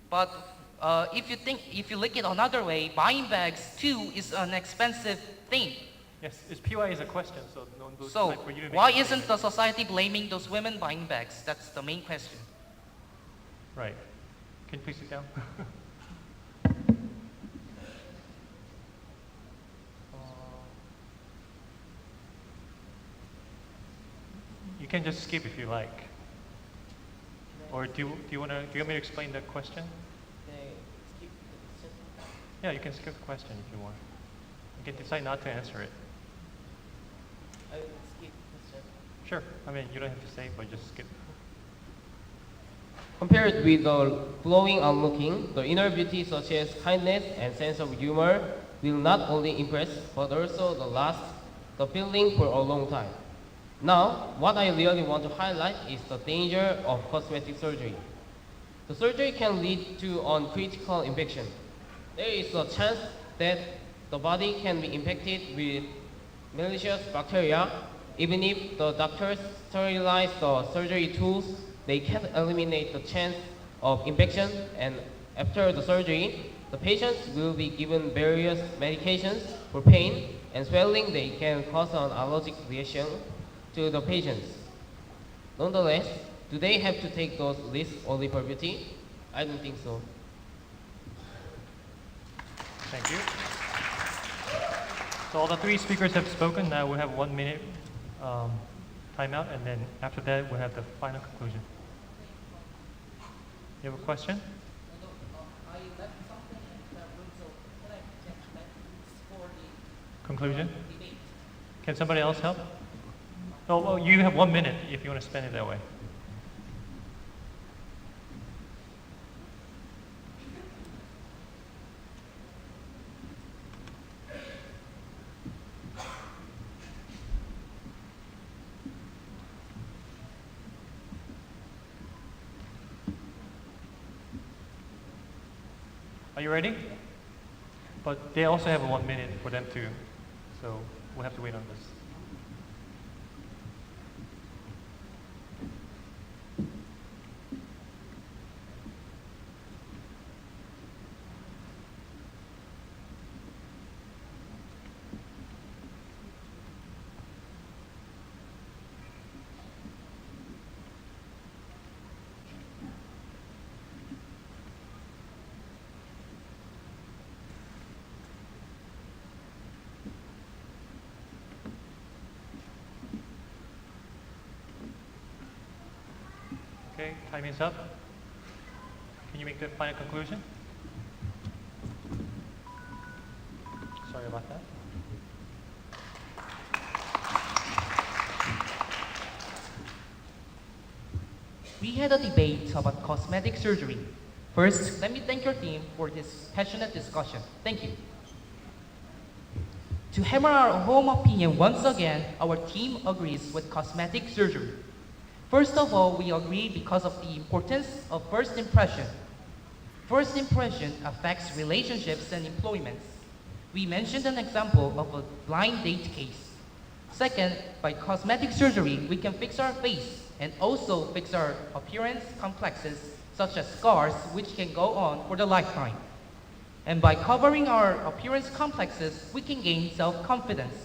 But if you look at another way, buying bags too is an expensive thing. Yes, PY is a question, so So for you to make why a isn't the statement. society blaming those women buying bags? That's the main question. Right. Can you please sit down? You can just skip if you like. Or do you want me to explain the question? Yeah, you can skip the question if you want. You can decide not to answer it. Sure. I mean, you don't have to say, but just skip. Compared with the glowing onlooking, the inner beauty such as kindness and sense of humor will not only impress, but also last the feeling for a long time. Now, what I really want to highlight is the danger of cosmetic surgery. The surgery can lead to uncritical infection. There is a chance that the body can be infected with malicious bacteria. Even if the doctors sterilize the surgery tools, they can't eliminate the chance of infection, and after the surgery, the patients will be given various medications for pain and swelling. They can cause an allergic reaction to the patients. Nonetheless, do they have to take those risks only for beauty? I don't think so. Thank you. So all the three speakers have spoken. Now we have 1 minute timeout, and then after that we'll have the final conclusion. You have a question? Conclusion? Can somebody else help? Oh, well, you have 1 minute if you want to spend it that way. Are you ready? But they also have 1 minute for them too, so we'll have to wait on this. Okay, time is up. Can you make the final conclusion? Sorry about that. We had a debate about cosmetic surgery. First, let me thank your team for this passionate discussion. Thank you. To hammer our home opinion once again, our team agrees with cosmetic surgery. First of all, we agree because of the importance of first impression. First impression affects relationships and employments. We mentioned an example of a blind date case. Second, by cosmetic surgery, we can fix our face and also fix our appearance complexes such as scars which can go on for the lifetime. And by covering our appearance complexes, we can gain self-confidence.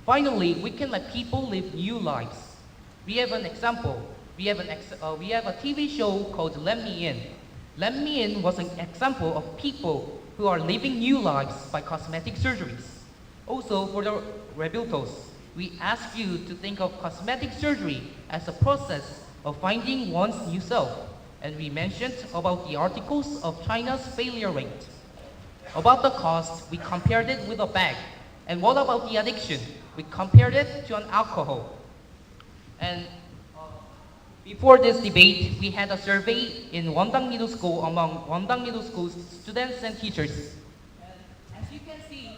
Finally, we can let people live new lives. We have an example. We have a TV show called Let Me In. Let Me In was an example of people who are living new lives by cosmetic surgeries. Also, for the rebuttals, we ask you to think of cosmetic surgery as a process of finding one's new self. And we mentioned about the articles of China's failure rate. About the cost, we compared it with a bag. And what about the addiction? We compared it to an alcohol. And before this debate, we had a survey in Wondang Middle School among Wondang Middle School students and teachers. And as you can see,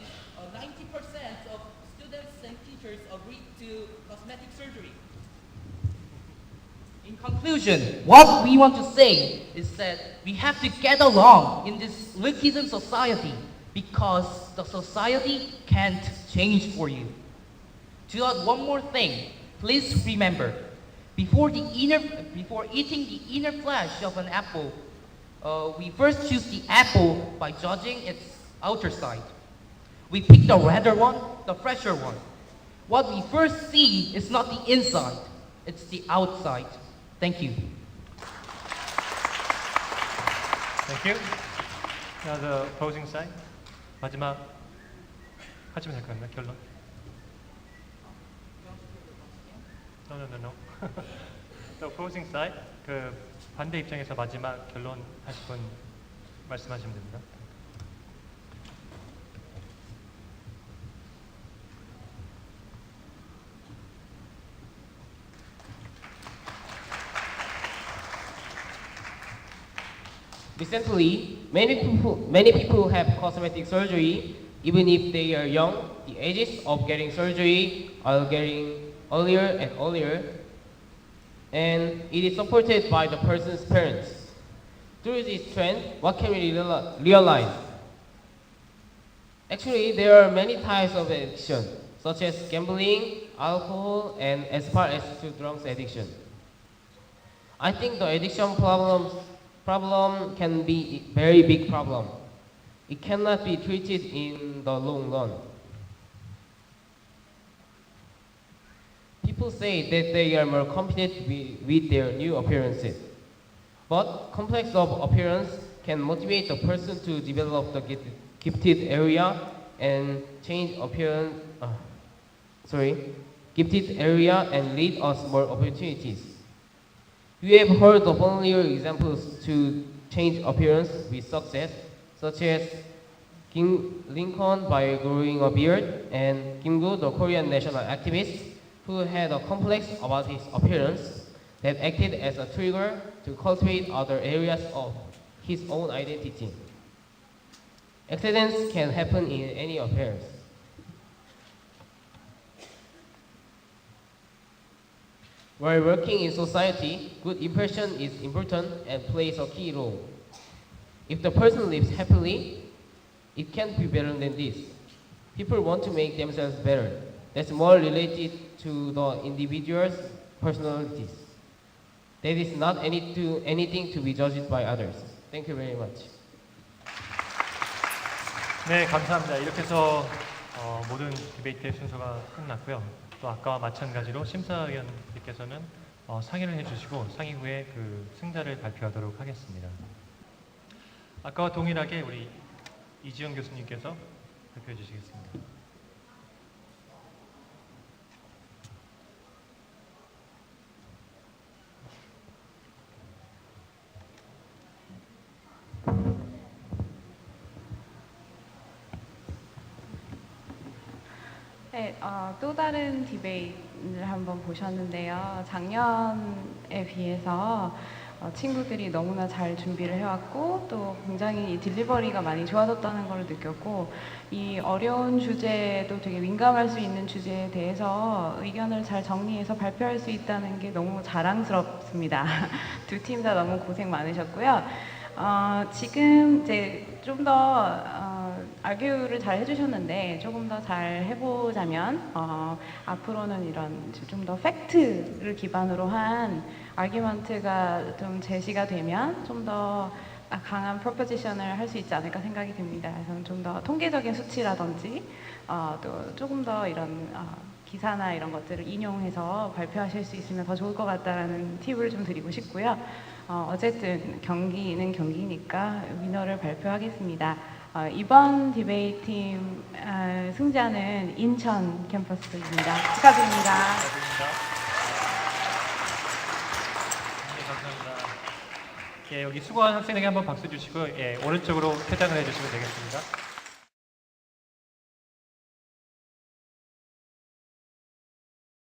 90% of students and teachers agreed to cosmetic surgery. In conclusion, what we want to say is that we have to get along in this elitism society because the society can't change for you. To add one more thing, please remember, before eating the inner flesh of an apple, we first choose the apple by judging its outer side. We pick the redder one, the fresher one. What we first see is not the inside, it's the outside. Thank you. Thank you. Now the opposing side. 마지막 하시면 될 것 같나요? 결론? No. The opposing side. 그 반대 입장에서 마지막 결론 하실 분 말씀하시면 됩니다. Recently, many people have cosmetic surgery, even if they are young. The ages of getting surgery are getting earlier and earlier, and it is supported by the person's parents. Through this trend, what can we realize? Actually, there are many types of addiction, such as gambling, alcohol, and as far as to drugs addiction. I think the addiction problem can be a very big problem. It cannot be treated in the long run. People say that they are more confident with their new appearances. But complex of appearance can motivate the person to develop the gifted area and change appearance. Gifted area and lead us more opportunities. You have heard the familiar examples to change appearance with success, such as Lincoln by growing a beard, and Kim-gu, the Korean national activist, who had a complex about his appearance that acted as a trigger to cultivate other areas of his own identity. Accidents can happen in any appearance. While working in society, good impression is important and plays a key role. If the person lives happily, it can't be better than this. People want to make themselves better. That's more related to the individual's personalities. That is not anything to be judged by others. Thank you very much. 네, 감사합니다. 이렇게 해서 모든 디베이트의 순서가 끝났고요. 또 아까와 마찬가지로 심사위원님께서는 상의를 해주시고 상의 후에 그 승자를 발표하도록 하겠습니다. 아까와 동일하게 우리 이지영 교수님께서 발표해 주시겠습니다. 네, 또 다른 디베이트를 한번 보셨는데요. 작년에 비해서 친구들이 너무나 잘 준비를 해왔고 또 굉장히 딜리버리가 많이 좋아졌다는 걸 느꼈고 이 어려운 주제도 되게 민감할 수 있는 주제에 대해서 의견을 잘 정리해서 발표할 수 있다는 게 너무 자랑스럽습니다. 두 팀 다 너무 고생 많으셨고요. 지금 이제 좀 더 아규를 잘 해주셨는데 조금 더 잘 해보자면 앞으로는 이런 좀 더 팩트를 기반으로 한 아규먼트가 좀 제시가 되면 좀 더 강한 프로포지션을 할 수 있지 않을까 생각이 듭니다. 그래서 좀 더 통계적인 수치라든지 또 조금 더 이런 기사나 이런 것들을 인용해서 발표하실 수 있으면 더 좋을 것 같다라는 팁을 좀 드리고 싶고요. 어쨌든 경기는 경기니까 위너를 발표하겠습니다. 이번 디베이트 팀 승자는 인천 캠퍼스입니다. 축하드립니다. 네, 감사합니다. 예, 여기 수고한 학생에게 한번 박수 주시고 예, 오른쪽으로 퇴장을 해주시면 되겠습니다.